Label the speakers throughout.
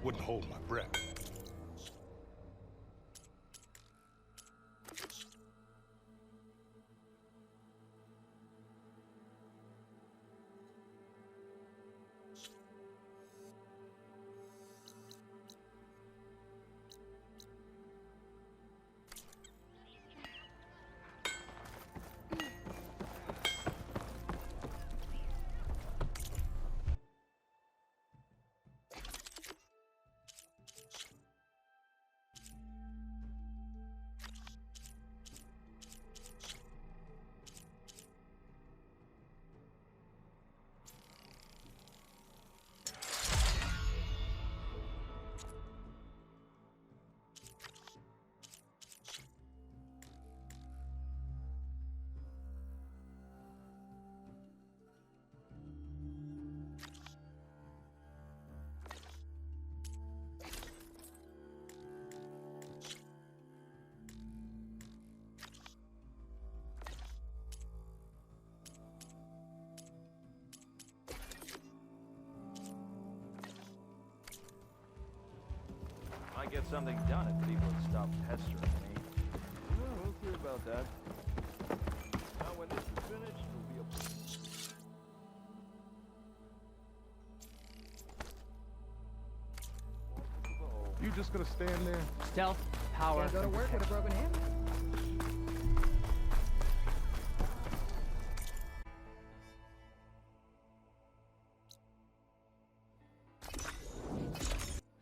Speaker 1: Wouldn't hold my breath.
Speaker 2: I get something done if people stop pestering me. Well, we'll see about that. Now when this is finished, it'll be a...
Speaker 3: You just gonna stand there?
Speaker 4: Stealth, power.
Speaker 5: Can't go to work with a broken hand.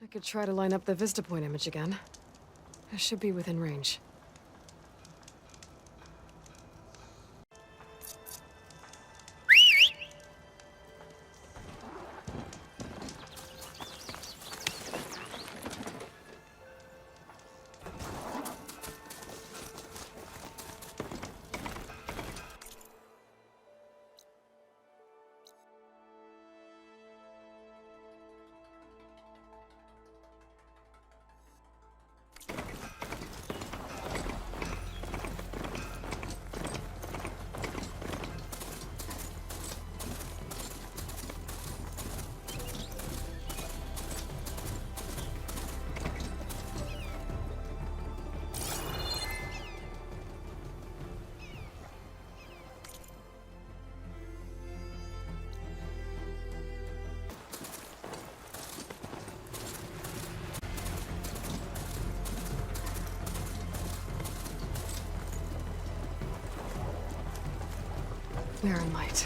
Speaker 6: I could try to line up the Vista Point image again. I should be within range. Bareen Light.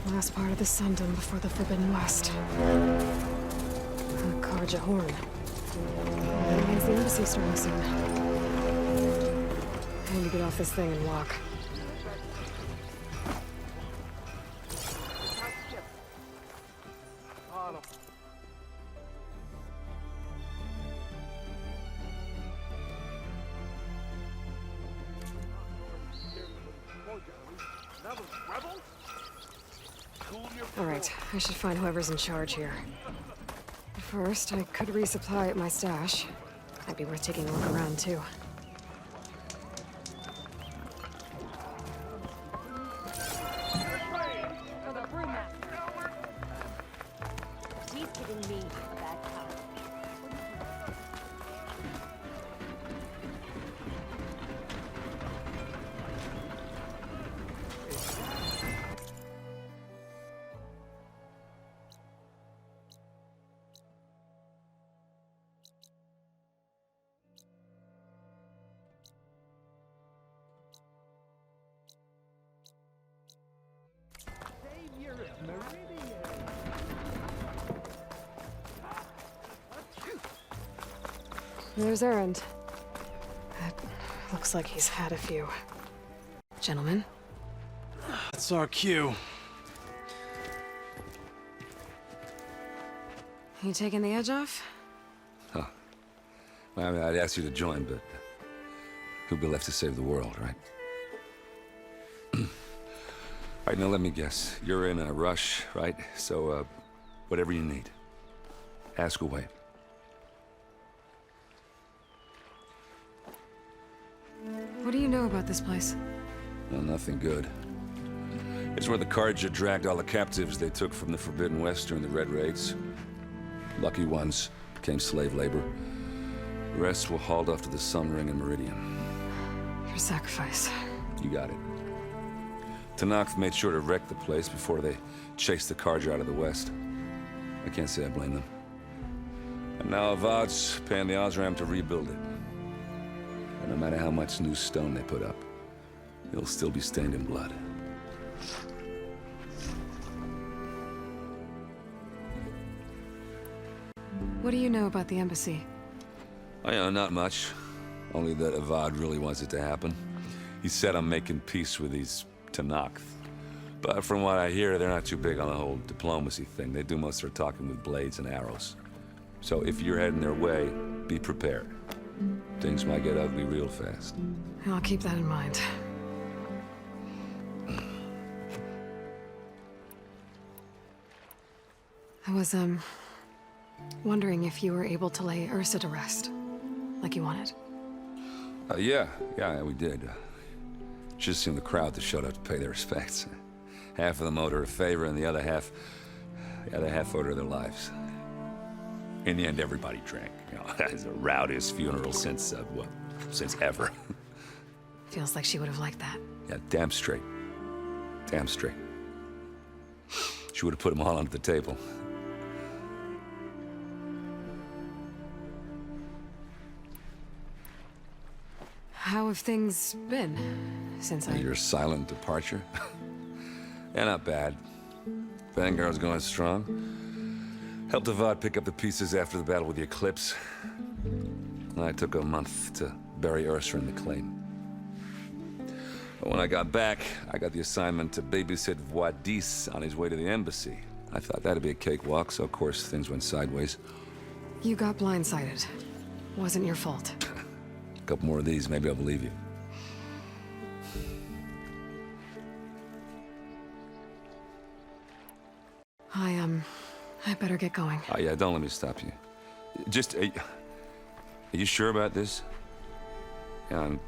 Speaker 6: Last part of the Sundom before the Forbidden West. A Carja horn. That means the embassy starting soon. I need to get off this thing and walk. Alright, I should find whoever's in charge here. First, I could resupply at my stash. Might be worth taking a look around, too.
Speaker 7: He's giving me a bad time.
Speaker 6: There's Errand. It looks like he's had a few. Gentlemen?
Speaker 8: That's our cue.
Speaker 6: You taking the edge off?
Speaker 9: Huh. Well, I mean, I'd ask you to join, but who'll be left to save the world, right? All right, now let me guess. You're in a rush, right? So, whatever you need, ask away.
Speaker 6: What do you know about this place?
Speaker 9: Well, nothing good. It's where the Carja dragged all the captives they took from the Forbidden West during the Red Raids. Lucky ones became slave labor. The rest were hauled off to the Sun Ring and Meridian.
Speaker 6: Your sacrifice.
Speaker 9: You got it. Tenakth made sure to wreck the place before they chased the Carja out of the west. I can't say I blame them. And now Avad's paying the Osram to rebuild it. And no matter how much new stone they put up, it'll still be stained in blood.
Speaker 6: What do you know about the embassy?
Speaker 9: I know not much. Only that Avad really wants it to happen. He said I'm making peace with these Tenakth. But from what I hear, they're not too big on the whole diplomacy thing. They do most of their talking with blades and arrows. So if you're heading their way, be prepared. Things might get ugly real fast.
Speaker 6: I'll keep that in mind. I was, wondering if you were able to lay Ursa to rest, like you wanted.
Speaker 9: Yeah, we did. Just seemed the crowd that showed up to pay their respects. Half of them owed her a favor, and the other half owed her their lives. In the end, everybody drank. You know, it's the rowdiest funeral since ever.
Speaker 6: Feels like she would have liked that.
Speaker 9: Yeah, damn straight. Damn straight. She would have put them all under the table.
Speaker 6: How have things been since
Speaker 9: Your silent departure? Yeah, not bad. Vanguard's going strong. Helped Avad pick up the pieces after the battle with the Eclipse. I took a month to bury Ursa in the claim. But when I got back, I got the assignment to babysit Wadis on his way to the embassy. I thought that'd be a cakewalk, so of course things went sideways.
Speaker 6: You got blindsided. Wasn't your fault.
Speaker 9: A couple more of these, maybe I'll believe you.
Speaker 6: I better get going.
Speaker 9: Oh yeah, don't let me stop you. Just, are you sure about this? Yeah, I'm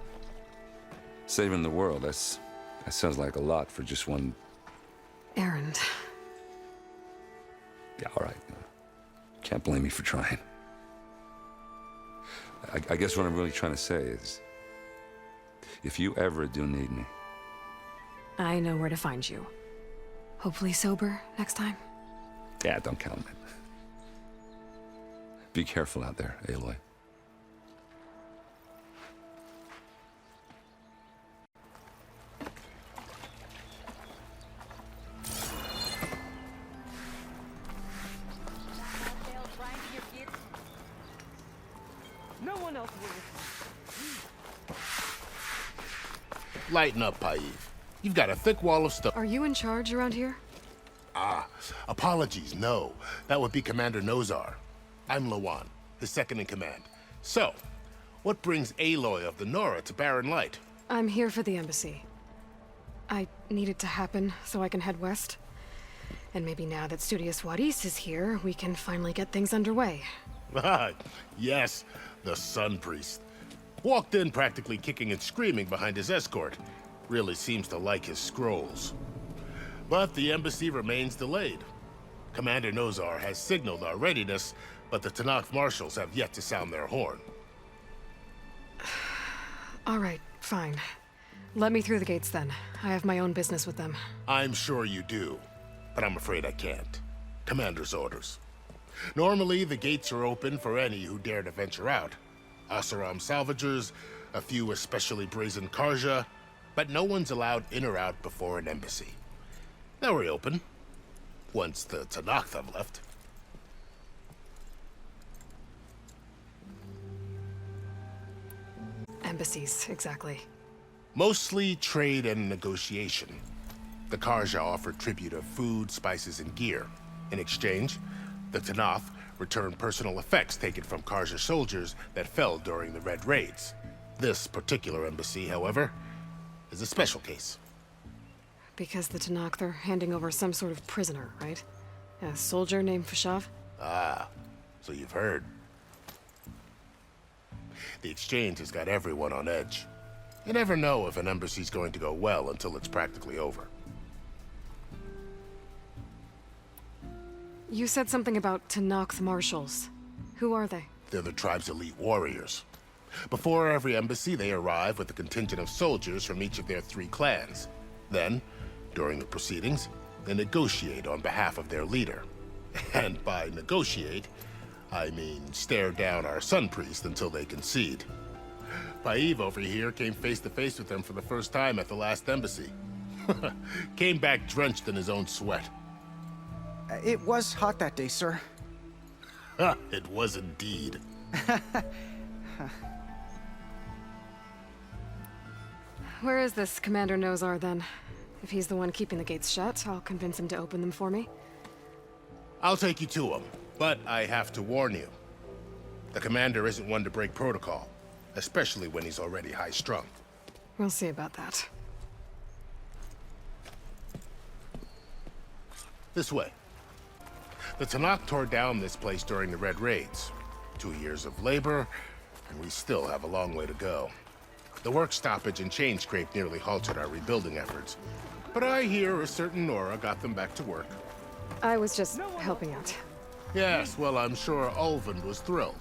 Speaker 9: saving the world. That sounds like a lot for just one...
Speaker 6: Errand.
Speaker 9: Yeah, all right. Can't blame me for trying. I guess what I'm really trying to say is, if you ever do need me...
Speaker 6: I know where to find you. Hopefully sober next time.
Speaker 9: Yeah, don't count on it. Be careful out there, Aloy.
Speaker 7: No one else will.
Speaker 1: Lighten up, Paiv. You've got a thick wall of stone.
Speaker 6: Are you in charge around here?
Speaker 1: Apologies, no. That would be Commander Nozar. I'm Lawan, his second-in-command. So, what brings Aloy of the Nora to Bareen Light?
Speaker 6: I'm here for the embassy. I need it to happen so I can head west. And maybe now that Studious Wadis is here, we can finally get things underway.
Speaker 1: Yes, the Sun Priest. Walked in practically kicking and screaming behind his escort. Really seems to like his scrolls. But the embassy remains delayed. Commander Nozar has signaled our readiness, but the Tenakth marshals have yet to sound their horn.
Speaker 6: All right, fine. Let me through the gates then. I have my own business with them.
Speaker 1: I'm sure you do, but I'm afraid I can't. Commander's orders. Normally, the gates are open for any who dare to venture out. Oseram salvagers, a few especially brazen Carja, but no one's allowed in or out before an embassy. They'll reopen, once the Tenakth have left.
Speaker 6: Embassies, exactly.
Speaker 1: Mostly trade and negotiation. The Carja offered tribute of food, spices, and gear. In exchange, the Tenakth returned personal effects taken from Carja soldiers that fell during the Red Raids. This particular embassy, however, is a special case.
Speaker 6: Because the Tenakth are handing over some sort of prisoner, right? A soldier named Fashav?
Speaker 1: Ah, so you've heard. The exchange has got everyone on edge. You never know if an embassy's going to go well until it's practically over.
Speaker 6: You said something about Tenakth marshals. Who are they?
Speaker 1: They're the tribe's elite warriors. Before every embassy, they arrive with a contingent of soldiers from each of their 3 clans. Then, during the proceedings, they negotiate on behalf of their leader. And by negotiate, I mean stare down our sun priest until they concede. Paiv over here came face to face with them for the first time at the last embassy. Came back drenched in his own sweat.
Speaker 3: It was hot that day, sir.
Speaker 1: It was indeed.
Speaker 6: Where is this Commander Nozar, then? If he's the one keeping the gates shut, I'll convince him to open them for me.
Speaker 1: I'll take you to him, but I have to warn you. The commander isn't one to break protocol, especially when he's already high-strung.
Speaker 6: We'll see about that.
Speaker 1: This way. The Tenakth tore down this place during the Red Raids. 2 years of labor, and we still have a long way to go. The work stoppage and chain scrape nearly halted our rebuilding efforts. But I hear a certain Nora got them back to work.
Speaker 6: I was just helping out.
Speaker 1: Yes, well, I'm sure Ulvund was thrilled.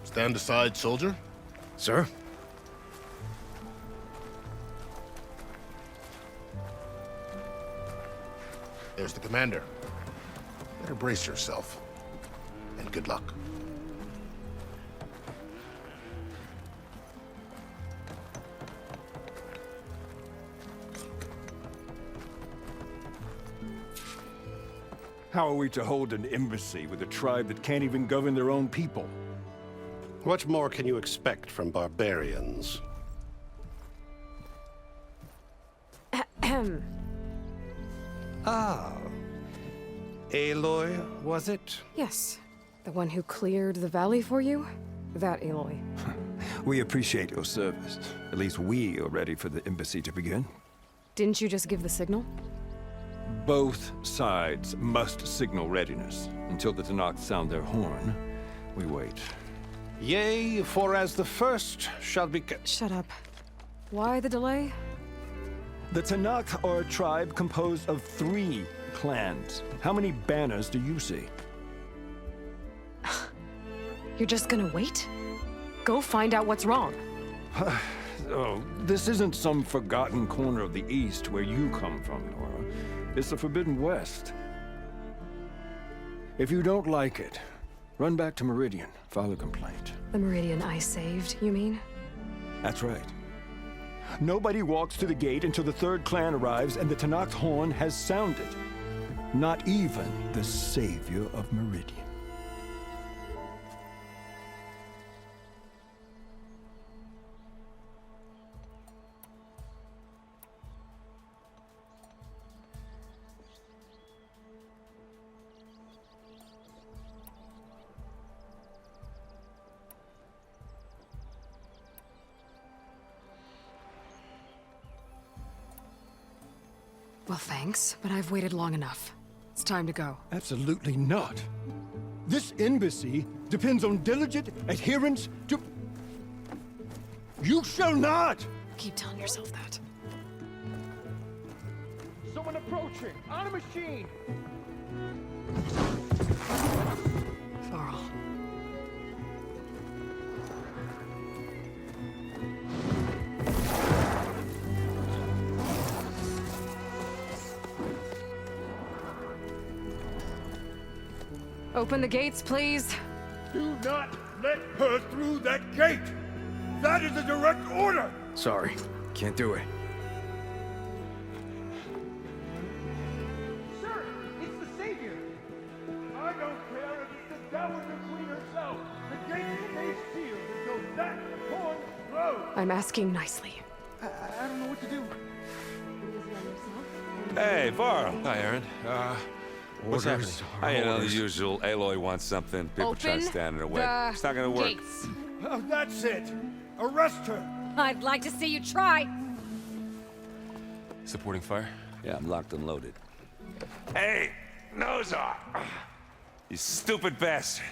Speaker 1: Stand aside, soldier.
Speaker 8: Sir?
Speaker 1: There's the commander. Better brace yourself. And good luck.
Speaker 4: How are we to hold an embassy with a tribe that can't even govern their own people?
Speaker 5: What more can you expect from barbarians? Ah. Aloy, was it?
Speaker 6: Yes. The one who cleared the valley for you? That Aloy.
Speaker 4: We appreciate your service. At least we are ready for the embassy to begin.
Speaker 6: Didn't you just give the signal?
Speaker 4: Both sides must signal readiness. Until the Tenakth sound their horn, we wait.
Speaker 5: Yea, for as the first shall be...
Speaker 6: Shut up. Why the delay?
Speaker 4: The Tenakth are a tribe composed of 3 clans. How many banners do you see?
Speaker 6: You're just gonna wait? Go find out what's wrong.
Speaker 4: Oh, this isn't some forgotten corner of the East where you come from, Nora. It's the Forbidden West. If you don't like it, run back to Meridian, file a complaint.
Speaker 6: The Meridian I saved, you mean?
Speaker 4: That's right. Nobody walks to the gate until the 3rd clan arrives and the Tenakth horn has sounded. Not even the savior of Meridian.
Speaker 6: Well, thanks, but I've waited long enough. It's time to go.
Speaker 4: Absolutely not. This embassy depends on diligent adherence to... You shall not!
Speaker 6: Keep telling yourself that.
Speaker 2: Someone approaching! On a machine!
Speaker 6: Varl. Open the gates, please.
Speaker 4: Do not let her through that gate! That is a direct order!
Speaker 8: Sorry, can't do it.
Speaker 2: Sir, it's the Savior!
Speaker 4: I don't care if it's the Dowager Queen herself! The gate stays sealed until that horn blows!
Speaker 6: I'm asking nicely.
Speaker 3: I don't know what to do.
Speaker 9: Hey, Varl.
Speaker 10: Hi, Aaron. What's happening?
Speaker 9: I know the usual. Aloy wants something. People try to stand in her way. It's not gonna work.
Speaker 7: Gates.
Speaker 4: Oh, that's it! Arrest her!
Speaker 7: I'd like to see you try.
Speaker 10: Supporting fire?
Speaker 9: Yeah, I'm locked and loaded.
Speaker 4: Hey, Nozar!
Speaker 10: You stupid bastard.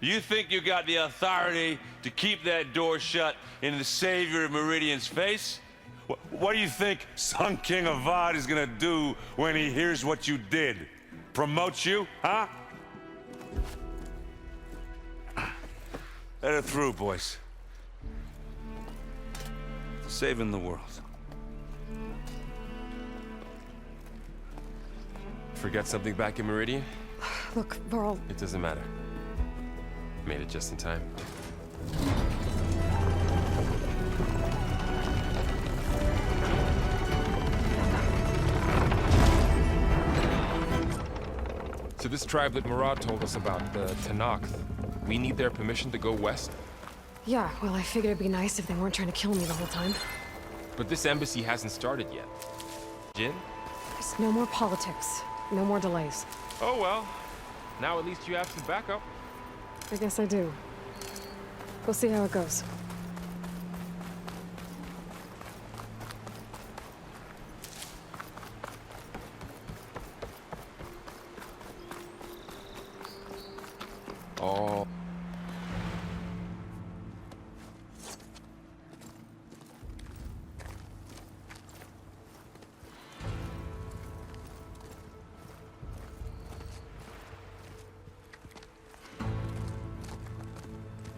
Speaker 10: You think you got the authority to keep that door shut in the Savior of Meridian's face? What do you think Sun King Avad is gonna do when he hears what you did? Promote you, huh? Let her through, boys. Saving the world.
Speaker 11: Forget something back in Meridian?
Speaker 6: Look, Varl,
Speaker 11: It doesn't matter. Made it just in time. So this tribe that Murad told us about, the Tenakth, we need their permission to go west?
Speaker 6: yeah, well, I figured it'd be nice if they weren't trying to kill me the whole time.
Speaker 11: But this embassy hasn't started yet. Jin?
Speaker 6: Just no more politics. No more delays.
Speaker 11: Oh well. Now at least you have some backup.
Speaker 6: I guess I do. We'll see how it goes.
Speaker 11: Oh.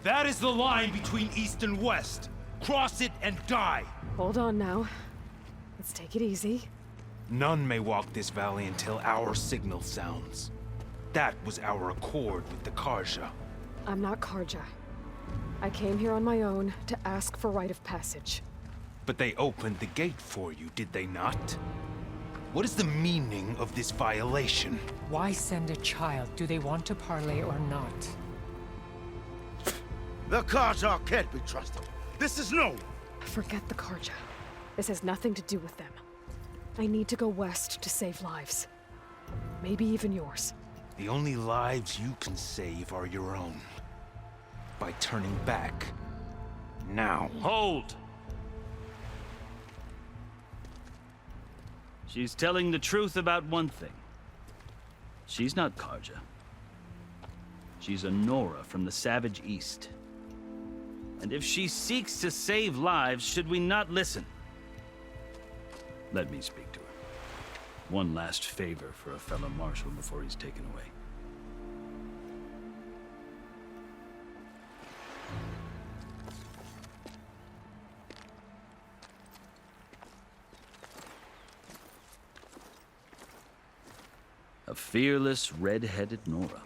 Speaker 12: That is the line between East and West. Cross it and die.
Speaker 6: Hold on now. Let's take it easy.
Speaker 12: None may walk this valley until our signal sounds. That was our accord with the Carja.
Speaker 6: I'm not Carja. I came here on my own to ask for rite of passage.
Speaker 12: But they opened the gate for you, did they not? What is the meaning of this violation?
Speaker 13: Why send a child? Do they want to parley or not?
Speaker 1: The Carja can't be trusted. This is known.
Speaker 6: Forget the Carja. This has nothing to do with them. I need to go west to save lives. Maybe even yours.
Speaker 12: The only lives you can save are your own. By turning back. Now.
Speaker 14: Hold! She's telling the truth about one thing. She's not Carja. She's a Nora from the Savage East. And if she seeks to save lives, should we not listen? Let me speak to her. One last favor for a fellow marshal before he's taken away. A fearless, red-headed Nora.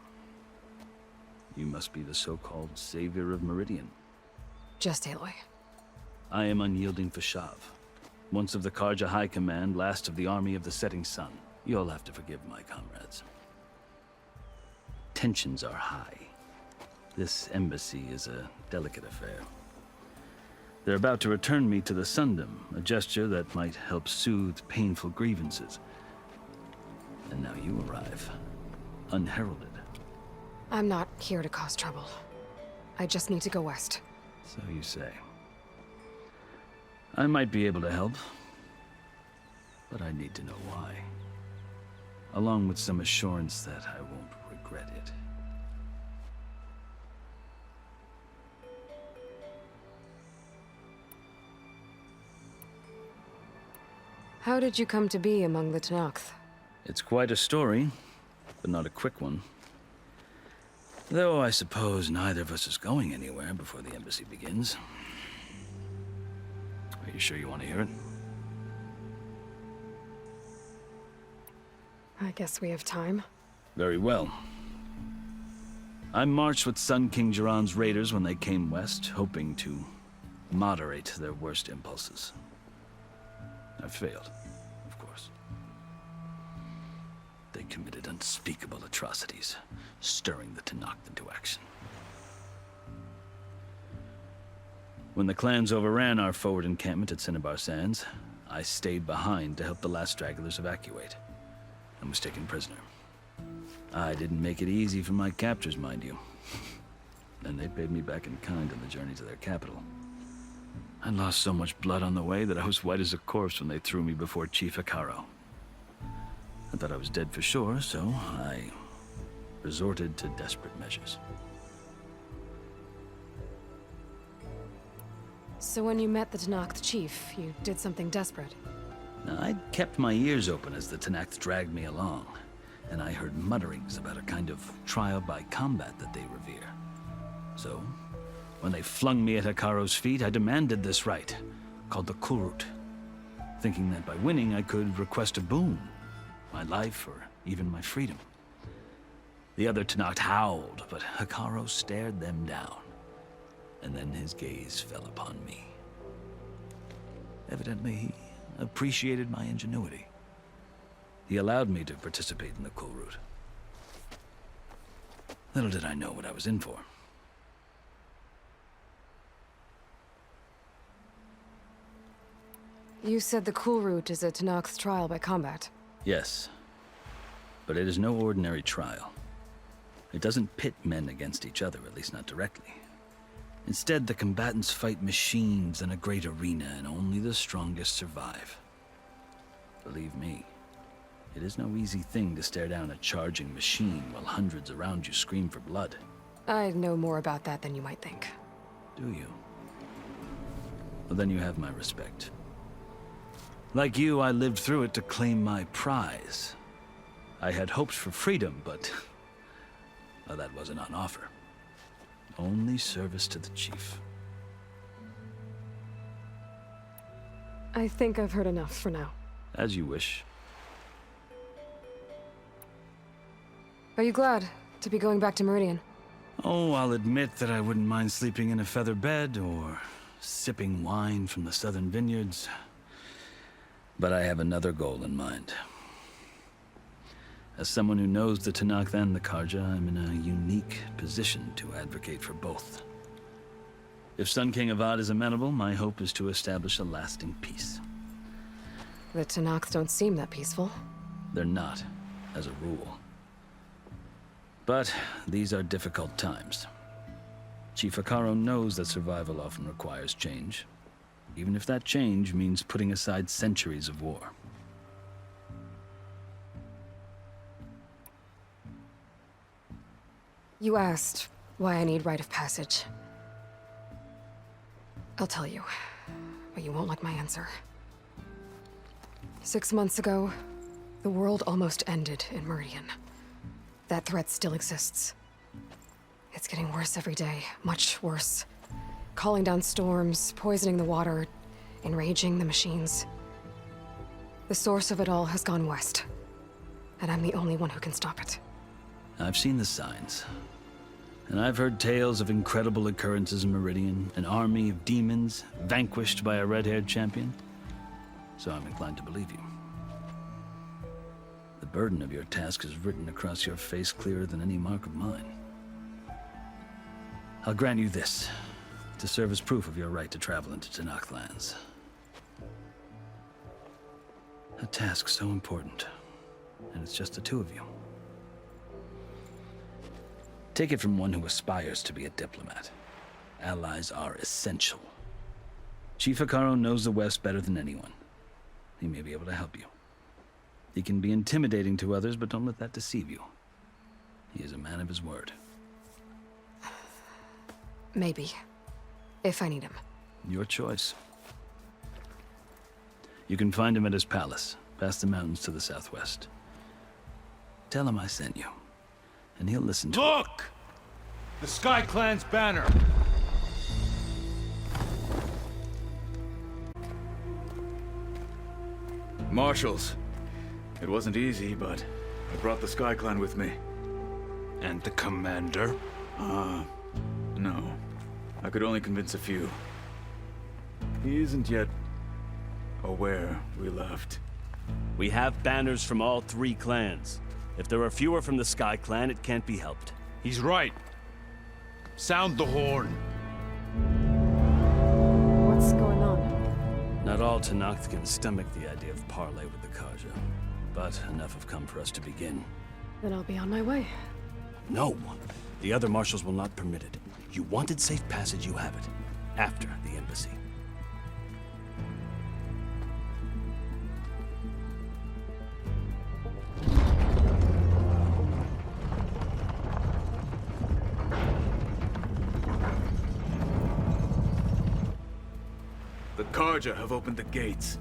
Speaker 14: You must be the so-called Savior of Meridian.
Speaker 6: Just Aloy.
Speaker 14: I am unyielding Fashav. Once of the Carja High Command, last of the army of the setting sun. You'll have to forgive my comrades. Tensions are high. This embassy is a delicate affair. They're about to return me to the Sundom, a gesture that might help soothe painful grievances. And now you arrive, unheralded.
Speaker 6: I'm not here to cause trouble. I just need to go west.
Speaker 14: So you say. I might be able to help, but I need to know why. Along with some assurance that I won't regret it.
Speaker 6: How did you come to be among the Tenakth?
Speaker 14: It's quite a story, but not a quick one. Though I suppose neither of us is going anywhere before the embassy begins. Are you sure you want to hear it?
Speaker 6: I guess we have time.
Speaker 14: Very well. I marched with Sun King Jiran's raiders when they came west, hoping to moderate their worst impulses. I failed, of course. They committed unspeakable atrocities, stirring the Tenakth into action. When the clans overran our forward encampment at Cinnabar Sands, I stayed behind to help the last stragglers evacuate, and was taken prisoner. I didn't make it easy for my captors, mind you. And they paid me back in kind on the journey to their capital. I lost so much blood on the way that I was white as a corpse when they threw me before Chief Hikaro. I thought I was dead for sure, so I resorted to desperate measures.
Speaker 6: So when you met the Tenakth chief, you did something desperate.
Speaker 14: Now, I'd kept my ears open as the Tenakth dragged me along, and I heard mutterings about a kind of trial by combat that they revere. So, when they flung me at Hekaro's feet, I demanded this rite, called the Kulrut, thinking that by winning I could request a boon, my life or even my freedom. The other Tenakth howled, but Hekaro stared them down, and then his gaze fell upon me. Evidently, he appreciated my ingenuity. He allowed me to participate in the Kulrut. Little did I know what I was in for.
Speaker 6: You said the Kulrut is a Tenakth's trial by combat.
Speaker 14: Yes, but it is no ordinary trial. It doesn't pit men against each other, at least not directly. Instead, the combatants fight machines in a great arena, and only the strongest survive. Believe me, it is no easy thing to stare down a charging machine while hundreds around you scream for blood.
Speaker 6: I know more about that than you might think.
Speaker 14: Do you? Well, then you have my respect. Like you, I lived through it to claim my prize. I had hopes for freedom, but well, that wasn't on offer. Only service to the chief.
Speaker 6: I think I've heard enough for now.
Speaker 14: As you wish.
Speaker 6: Are you glad to be going back to Meridian?
Speaker 14: Oh, I'll admit that I wouldn't mind sleeping in a feather bed or sipping wine from the southern vineyards. But I have another goal in mind. As someone who knows the Tenakth and the Carja, I'm in a unique position to advocate for both. If Sun King Avad is amenable, my hope is to establish a lasting peace.
Speaker 6: The Tenakth don't seem that peaceful.
Speaker 14: They're not, as a rule. But these are difficult times. Chief Hekaro knows that survival often requires change, even if that change means putting aside centuries of war.
Speaker 6: You asked why I need rite of passage. I'll tell you, but you won't like my answer. 6 months ago, the world almost ended in Meridian. That threat still exists. It's getting worse every day, much worse. Calling down storms, poisoning the water, enraging the machines. The source of it all has gone west, and I'm the only one who can stop it.
Speaker 14: I've seen the signs. And I've heard tales of incredible occurrences in Meridian, an army of demons vanquished by a red-haired champion. So I'm inclined to believe you. The burden of your task is written across your face clearer than any mark of mine. I'll grant you this, to serve as proof of your right to travel into Tenakth lands. A task so important, and it's just the two of you. Take it from one who aspires to be a diplomat. Allies are essential. Chief Hekaro knows the West better than anyone. He may be able to help you. He can be intimidating to others, but don't let that deceive you. He is a man of his word.
Speaker 6: Maybe. If I need him.
Speaker 14: Your choice. You can find him at his palace, past the mountains to the southwest. Tell him I sent you, and he'll listen to
Speaker 12: Look! The Sky Clan's banner!
Speaker 8: Marshals. It wasn't easy, but I brought the Sky Clan with me.
Speaker 12: And the commander?
Speaker 8: No. I could only convince a few. He isn't yet aware we left.
Speaker 15: We have banners from all 3 clans. If there are fewer from the Sky Clan, it can't be helped.
Speaker 12: He's right. Sound the horn.
Speaker 6: What's going on?
Speaker 14: Not all Tenakth can stomach the idea of parley with the Carja, but enough have come for us to begin.
Speaker 6: Then I'll be on my way.
Speaker 15: No. The other marshals will not permit it. You wanted safe passage, you have it. After the embassy.
Speaker 8: The Carja have opened the gates.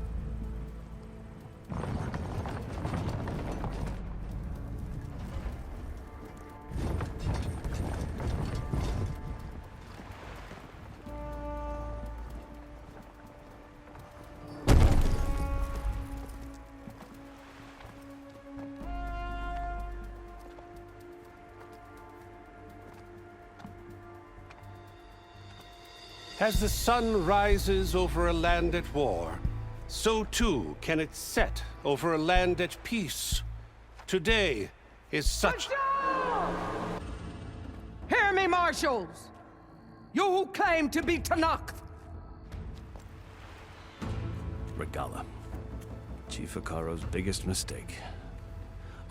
Speaker 5: As the sun rises over a land at war, so too can it set over a land at peace. Today is such...
Speaker 16: Hear me, marshals! You who claim to be Tenakth!
Speaker 15: Regalla. Chief Hikaro's biggest mistake.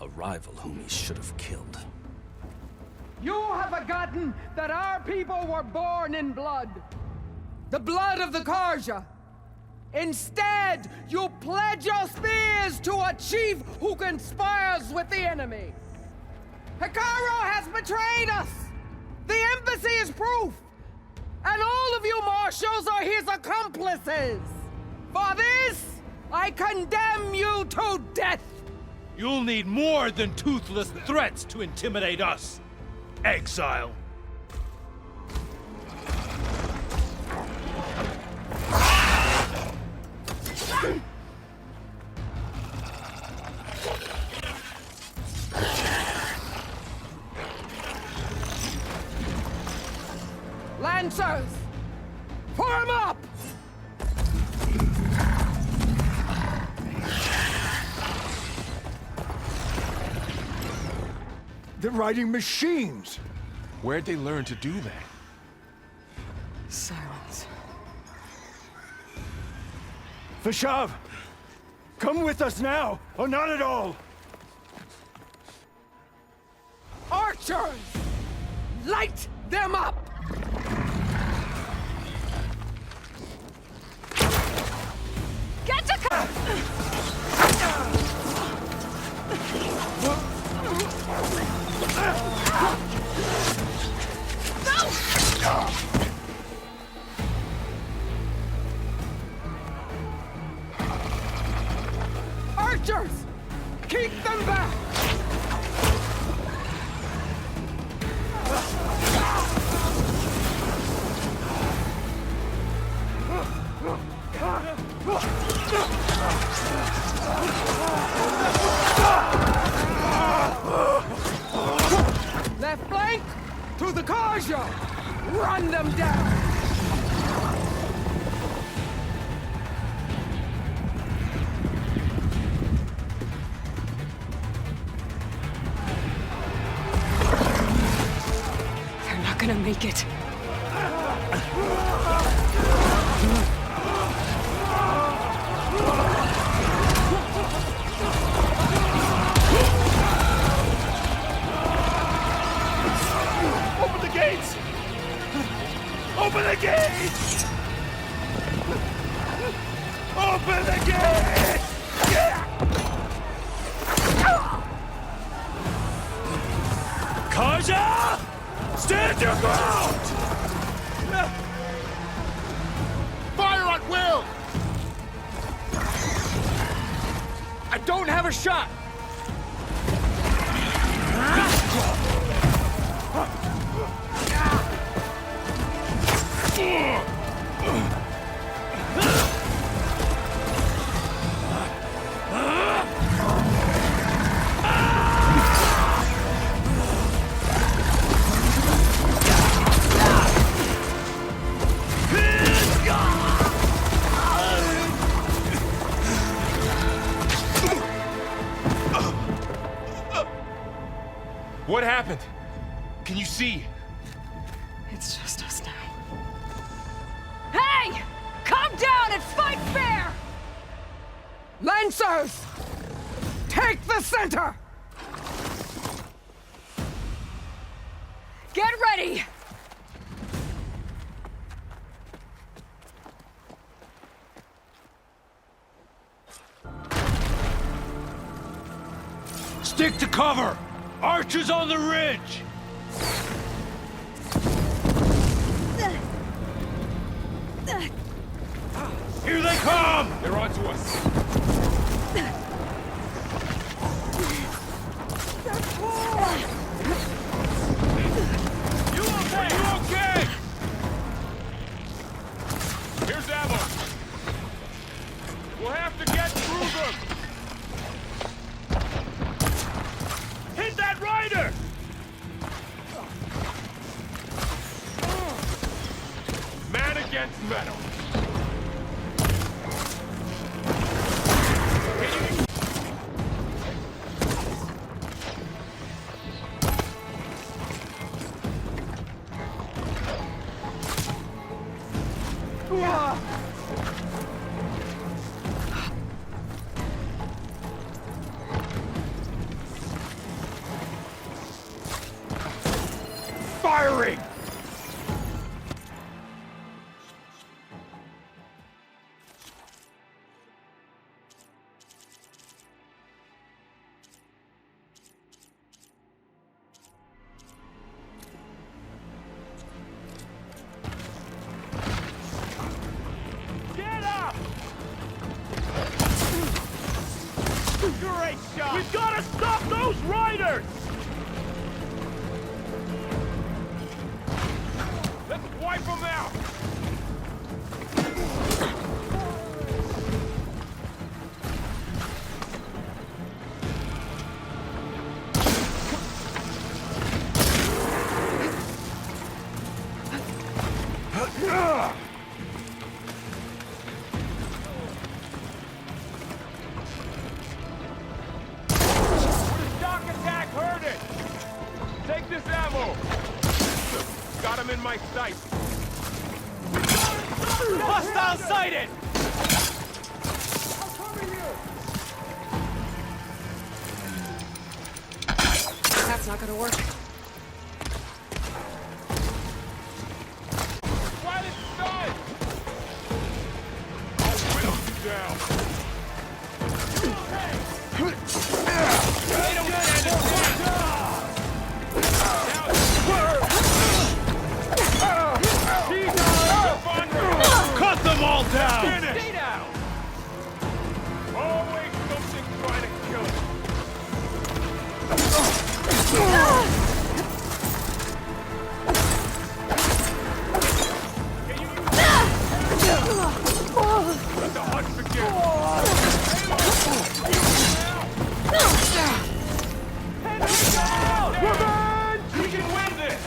Speaker 15: A rival whom he should have killed.
Speaker 16: You have forgotten that our people were born in blood. The blood of the Carja. Instead, you pledge your spears to a chief who conspires with the enemy. Hikaro has betrayed us! The embassy is proof! And all of you marshals are his accomplices! For this, I condemn you to death!
Speaker 12: You'll need more than toothless threats to intimidate us, exile.
Speaker 16: Lancers! Form up!
Speaker 4: They're riding machines!
Speaker 11: Where'd they learn to do that?
Speaker 6: Silence.
Speaker 4: Vashav! Come with us now, or not at all!
Speaker 16: Archers! Light them up!
Speaker 6: Get to
Speaker 16: Archers! Keep them back! Left flank to the Carja! Run them down!
Speaker 6: They're not gonna make it.
Speaker 12: Open the gates! Open the gates! Open the gates! Carja! Stand your ground!
Speaker 1: Fire at will!
Speaker 12: I don't have a shot!
Speaker 11: What happened? Can you see?
Speaker 6: It's just us now.
Speaker 16: Hey! Come down and fight fair! Lancers! Take the center!
Speaker 6: Get ready!
Speaker 12: Stick to cover! Archers on the ridge!
Speaker 11: against metal. Firing!
Speaker 10: Get up! Great shot! We've got to stop those riders! Let's wipe them out! Shock attack heard it! Take this ammo! Got him in my sight! Hostile sighted!
Speaker 6: That's not gonna work.
Speaker 10: While it's done! I'll whittle you down! They don't stand a chance! Cut them all down! Stay down! Always something trying to kill us. Let the hunt begin! Revenge! We can win this!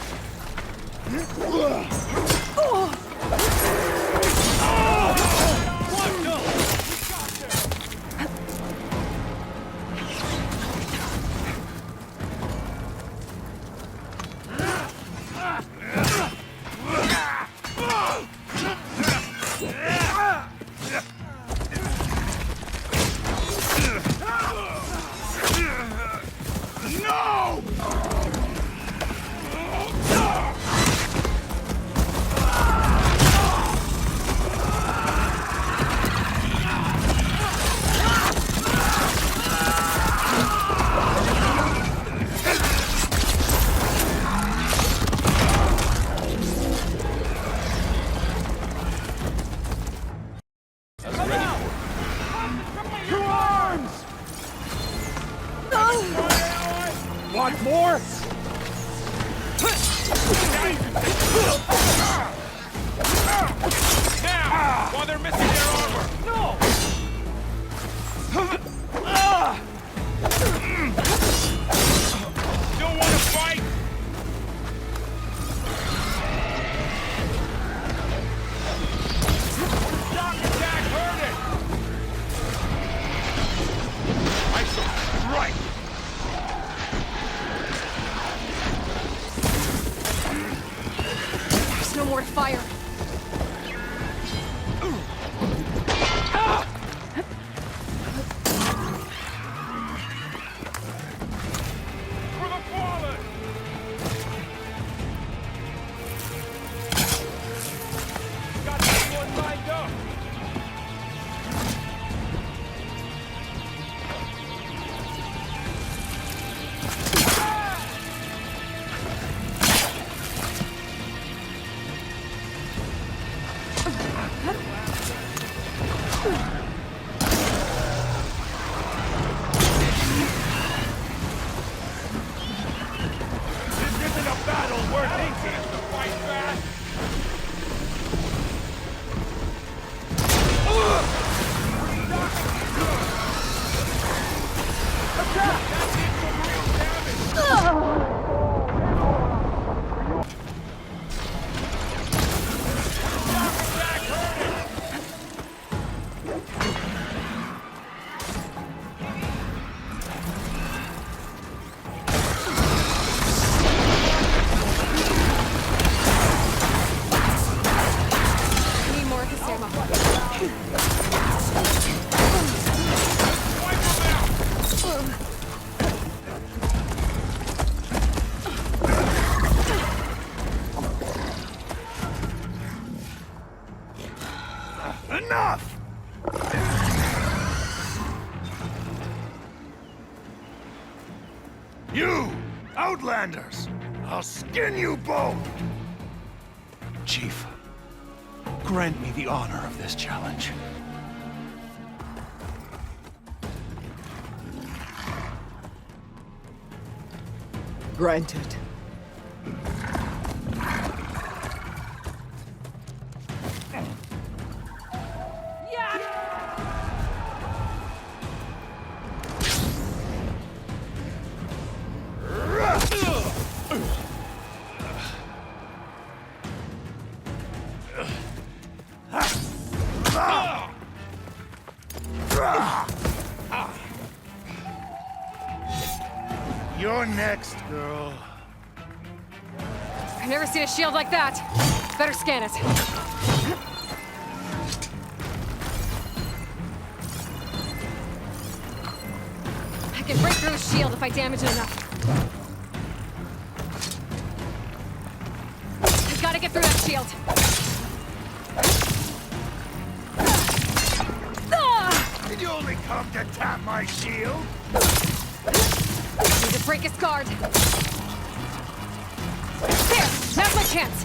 Speaker 16: Want more?
Speaker 10: Now! While they're missing their armor! No! Still want to fight? Shock attack heard it! I shall strike!
Speaker 6: There's no more to fire.
Speaker 10: For the fallen! Got that one lined up! This isn't a battle worth thinking to fight fast! Attack! That did some real damage! Shock attack
Speaker 12: Enough! You, Outlanders! I'll skin you both! Chief, grant me the honor of this challenge.
Speaker 16: Granted.
Speaker 12: You're next, girl.
Speaker 6: I've never seen a shield like that. Better scan it. I can break through a shield if I damage it enough. I've got to get through that shield.
Speaker 12: Did you only come to tap my shield?
Speaker 6: Need to break his guard. There! Now's my chance!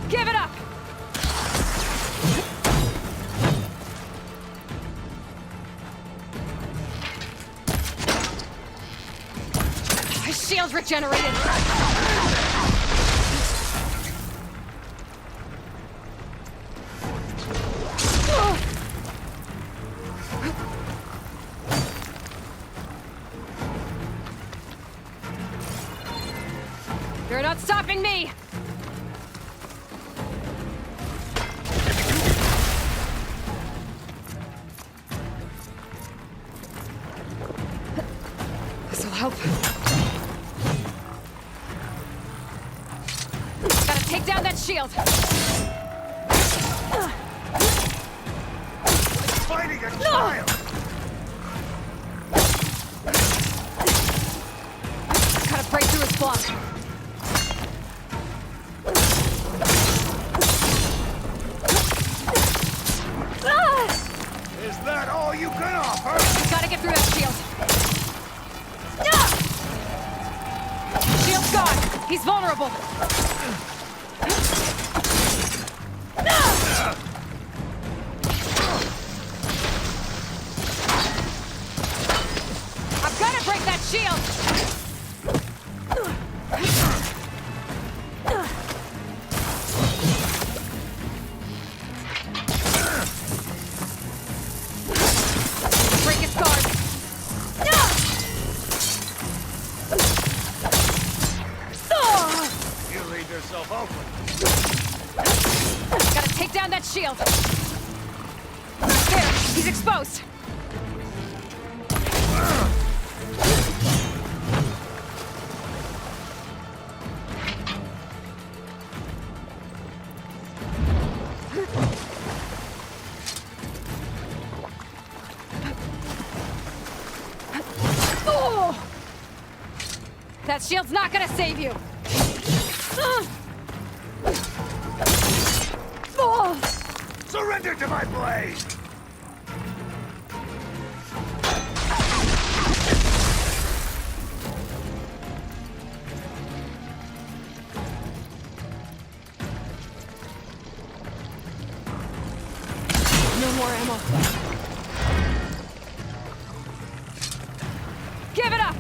Speaker 6: Give it up! His shield's regenerated! You're not stopping me! This'll help. Gotta take down that shield!
Speaker 12: Fighting a child!
Speaker 6: Gotta break through his block.
Speaker 12: Is that all you can offer?
Speaker 6: Gotta get through that shield. Shield's gone. He's vulnerable. I've gotta break that shield. Break his guard.
Speaker 12: You leave yourself open.
Speaker 6: Gotta take down that shield. There, he's exposed. That shield's not gonna save you!
Speaker 12: Surrender to my blade!
Speaker 6: No more ammo. Give it up!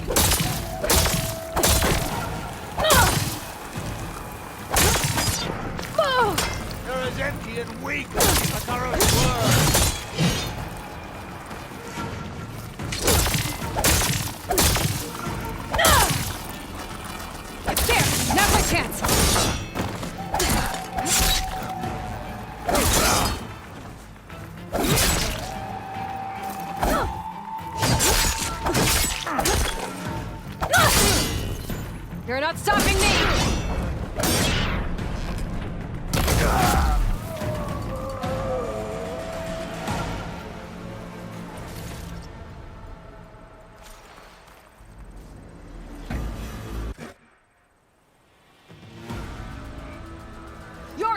Speaker 12: You're as empty and weak as Hikaru's were!
Speaker 6: There! Now's my chance! You're not stopping me!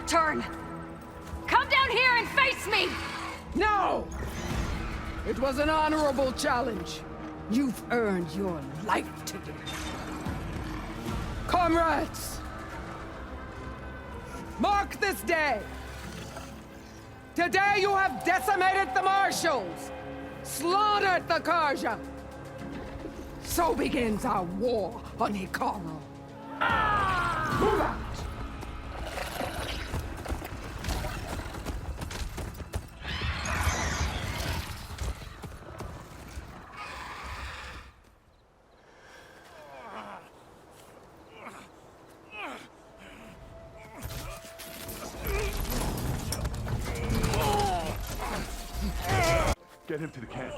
Speaker 6: turn. Come down here and face me!
Speaker 16: No! It was an honorable challenge. You've earned your life today. Comrades! Mark this day! Today you have decimated the Marshals, slaughtered the Carja. So begins our war on Hikaru. Move out!
Speaker 17: Get him to the camp.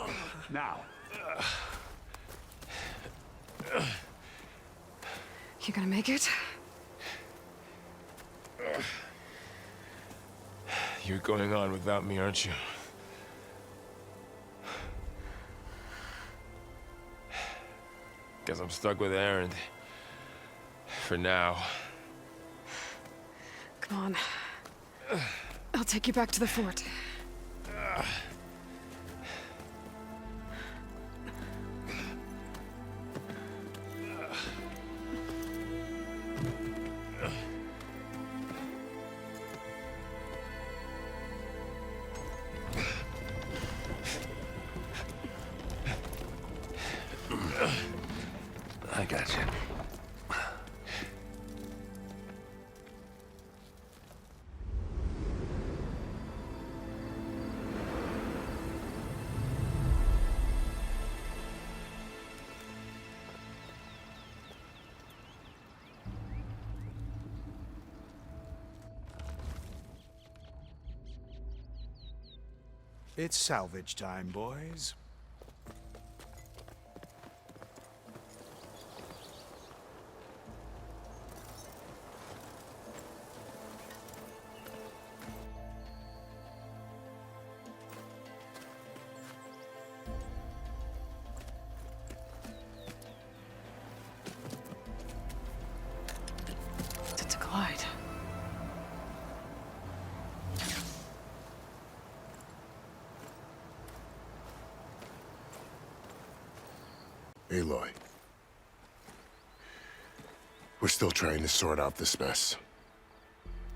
Speaker 17: Now.
Speaker 6: You gonna make it?
Speaker 11: You're going on without me, aren't you? Guess I'm stuck with Erend. For now.
Speaker 6: Come on. I'll take you back to the fort.
Speaker 9: I got you.
Speaker 12: It's salvage time, boys.
Speaker 6: It's a glide.
Speaker 1: Aloy. We're still trying to sort out this mess.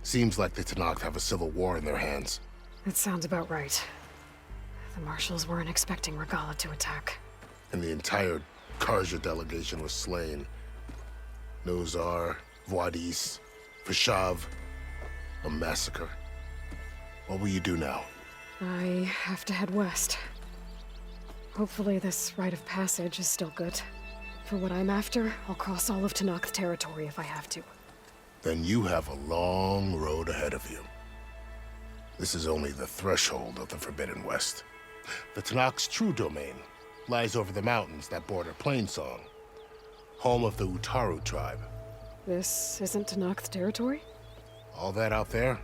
Speaker 1: Seems like the Tenakth have a civil war in their hands.
Speaker 6: That sounds about right. The Marshals weren't expecting Regalla to attack.
Speaker 1: And the entire Carja delegation was slain. Nozar, Voidis, Fashav. A massacre. What will you do now?
Speaker 6: I have to head west. Hopefully this rite of passage is still good. For what I'm after, I'll cross all of Tenakth territory if I have to.
Speaker 1: Then you have a long road ahead of you. This is only the threshold of the Forbidden West. The Tenakth's true domain lies over the mountains that border Plainsong, home of the Utaru tribe.
Speaker 6: This isn't Tenakth territory?
Speaker 1: All that out there?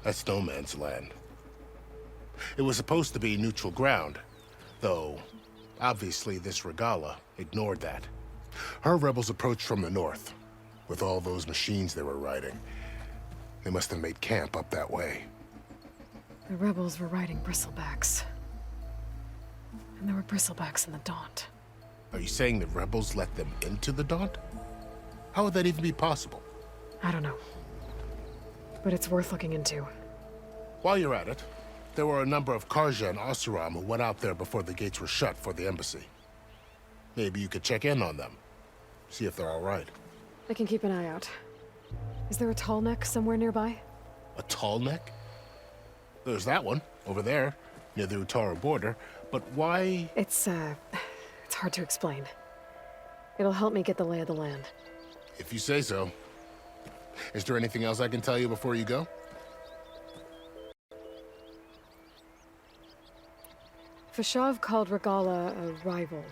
Speaker 1: That's no man's land. It was supposed to be neutral ground, though obviously this Regalla ignored that. Her rebels approached from the north, with all those machines they were riding. They must have made camp up that way.
Speaker 6: The rebels were riding bristlebacks. And there were bristlebacks in the Daunt.
Speaker 1: Are you saying the rebels let them into the Daunt? How would that even be possible?
Speaker 6: I don't know. But it's worth looking into.
Speaker 1: While you're at it, there were a number of Carja and Oseram who went out there before the gates were shut for the embassy. Maybe you could check in on them. See if they're all right.
Speaker 6: I can keep an eye out. Is there a tall neck somewhere nearby?
Speaker 1: A tall neck? There's that one, over there, near the Utaru border. But why?
Speaker 6: It's hard to explain. It'll help me get the lay of the land.
Speaker 1: If you say so. Is there anything else I can tell you before you go?
Speaker 6: Fashav called Regalla a rival.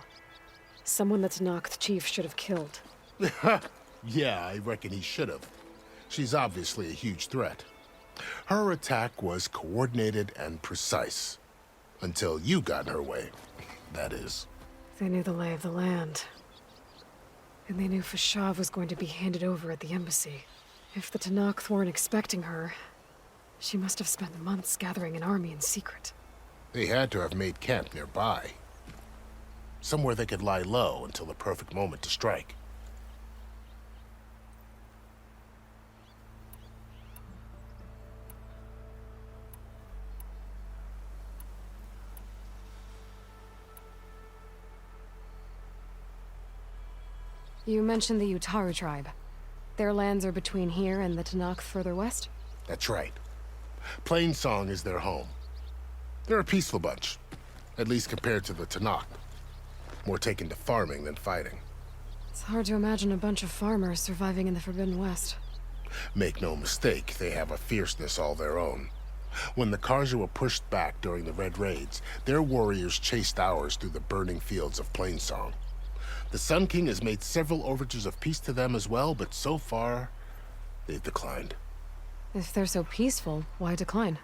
Speaker 6: Someone that Tenakth chief should have killed.
Speaker 1: Yeah, I reckon he should have. She's obviously a huge threat. Her attack was coordinated and precise. Until you got in her way, that is.
Speaker 6: They knew the lay of the land. And they knew Fashav was going to be handed over at the embassy. If the Tenakth weren't expecting her, she must have spent months gathering an army in secret.
Speaker 1: They had to have made camp nearby. Somewhere they could lie low until the perfect moment to strike.
Speaker 6: You mentioned the Utaru tribe. Their lands are between here and the Tenakth further west?
Speaker 1: That's right. Plainsong is their home. They're a peaceful bunch, at least compared to the Tenakth. More taken to farming than fighting.
Speaker 6: It's hard to imagine a bunch of farmers surviving in the Forbidden West.
Speaker 1: Make no mistake, they have a fierceness all their own. When the Carja were pushed back during the Red Raids, their warriors chased ours through the burning fields of Plainsong. The Sun King has made several overtures of peace to them as well, but so far, they've declined.
Speaker 6: If they're so peaceful, why decline?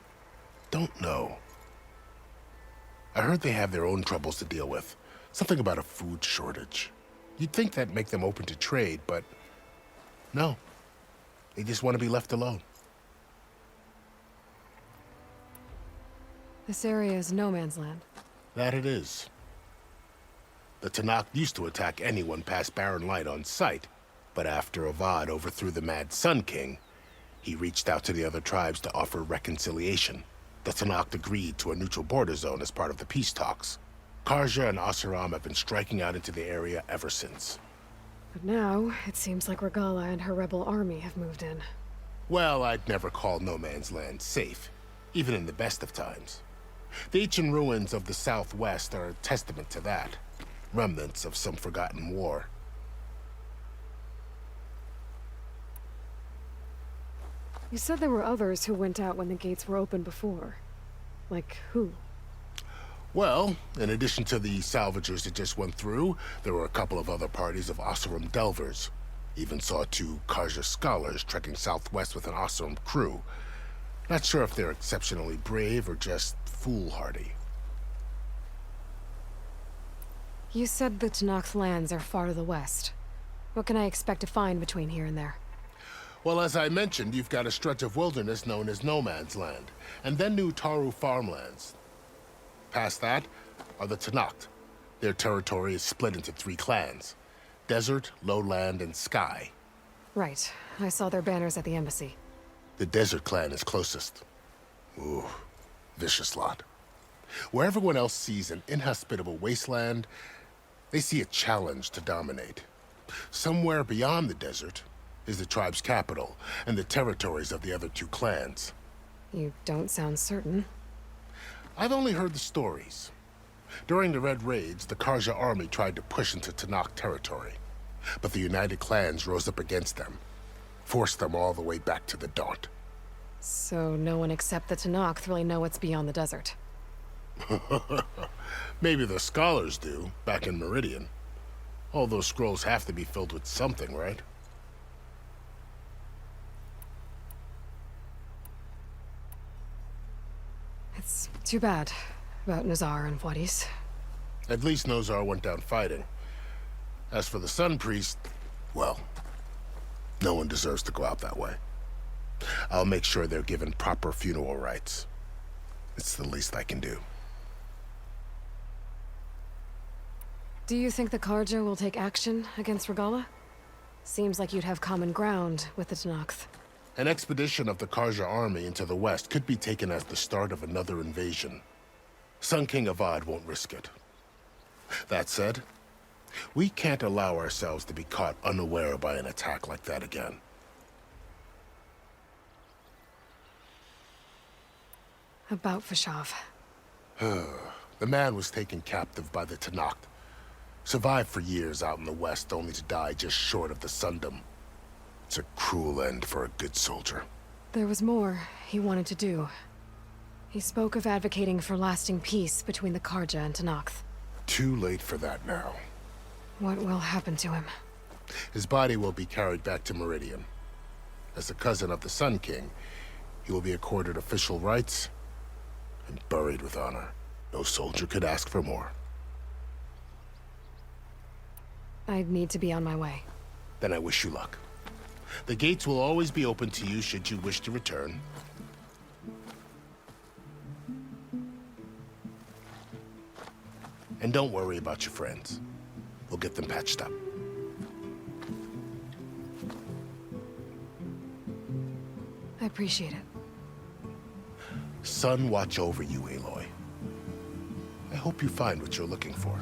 Speaker 1: Don't know. I heard they have their own troubles to deal with. Something about a food shortage. You'd think that'd make them open to trade, but no. They just want to be left alone.
Speaker 6: This area is no man's land.
Speaker 1: That it is. The Tenakth used to attack anyone past Bareen Light on sight, but after Avad overthrew the Mad Sun King, he reached out to the other tribes to offer reconciliation. The Tenakth agreed to a neutral border zone as part of the peace talks. Carja and Oseram have been striking out into the area ever since.
Speaker 6: But now, it seems like Regalla and her rebel army have moved in.
Speaker 1: Well, I'd never call no man's land safe, even in the best of times. The ancient ruins of the Southwest are a testament to that. Remnants of some forgotten war.
Speaker 6: You said there were others who went out when the gates were open before. Like who?
Speaker 1: Well, in addition to the salvagers that just went through, there were a couple of other parties of Oseram delvers. Even saw 2 Carja scholars trekking southwest with an Oseram crew. Not sure if they're exceptionally brave or just foolhardy.
Speaker 6: You said the Tenakth lands are far to the west. What can I expect to find between here and there?
Speaker 1: Well, as I mentioned, you've got a stretch of wilderness known as No Man's Land, and then new Taru farmlands. Past that are the Tenakth. Their territory is split into 3 clans: Desert, Lowland, and Sky.
Speaker 6: Right. I saw their banners at the embassy.
Speaker 1: The Desert clan is closest. Ooh, vicious lot. Where everyone else sees an inhospitable wasteland, they see a challenge to dominate. Somewhere beyond the desert is the tribe's capital and the territories of the other 2 clans.
Speaker 6: You don't sound certain.
Speaker 1: I've only heard the stories. During the Red Raids, the Carja army tried to push into Tenakth territory, but the United Clans rose up against them, forced them all the way back to the Daunt.
Speaker 6: So no one except the Tenakth really know what's beyond the desert.
Speaker 1: Maybe the scholars do, back in Meridian. All those scrolls have to be filled with something, right?
Speaker 6: It's too bad about Nazar and Wadis.
Speaker 1: At least Nozar went down fighting. As for the Sun Priest, well, no one deserves to go out that way. I'll make sure they're given proper funeral rites. It's the least I can do.
Speaker 6: Do you think the Carja will take action against Regalla? Seems like you'd have common ground with the Tenakth.
Speaker 1: An expedition of the Carja army into the west could be taken as the start of another invasion. Sun King Avad won't risk it. That said, we can't allow ourselves to be caught unaware by an attack like that again.
Speaker 6: About Fashav.
Speaker 1: The man was taken captive by the Tenakth. Survived for years out in the west, only to die just short of the Sundom. It's a cruel end for a good soldier.
Speaker 6: There was more he wanted to do. He spoke of advocating for lasting peace between the Carja and Tenakth.
Speaker 1: Too late for that now.
Speaker 6: What will happen to him?
Speaker 1: His body will be carried back to Meridian. As a cousin of the Sun King, he will be accorded official rights and buried with honor. No soldier could ask for more.
Speaker 6: I'd need to be on my way.
Speaker 1: Then I wish you luck. The gates will always be open to you should you wish to return. And don't worry about your friends. We'll get them patched up.
Speaker 6: I appreciate it.
Speaker 1: Sun watch over you, Aloy. I hope you find what you're looking for.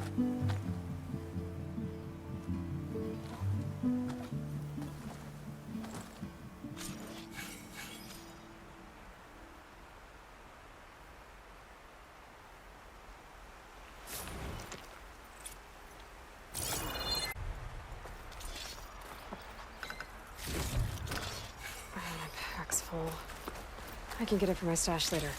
Speaker 6: My pack's full. I can get it from my stash later.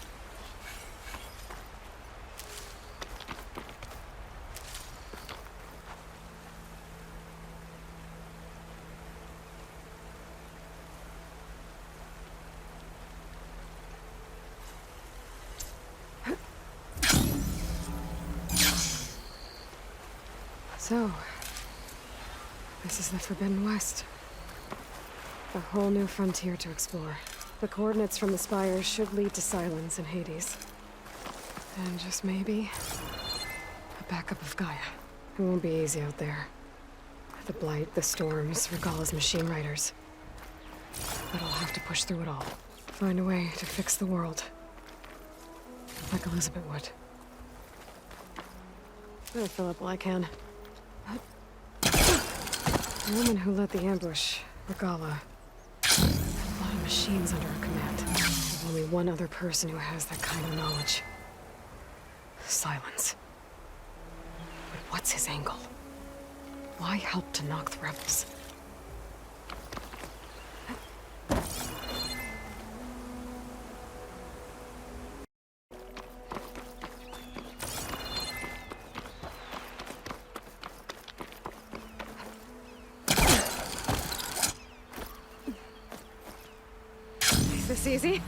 Speaker 6: So, this is the Forbidden West. A whole new frontier to explore. The coordinates from the spires should lead to Silence and Hades. And just maybe, a backup of Gaia. It won't be easy out there. The Blight, the Storms, Regalla's machine riders. But I'll have to push through it all. Find a way to fix the world. Like Elizabeth would. Better fill up while I can. The woman who led the ambush, Regalla. A lot of machines under her command. There's only one other person who has that kind of knowledge. Silence. But what's his angle? Why help Tenakth rebels? Is this easy?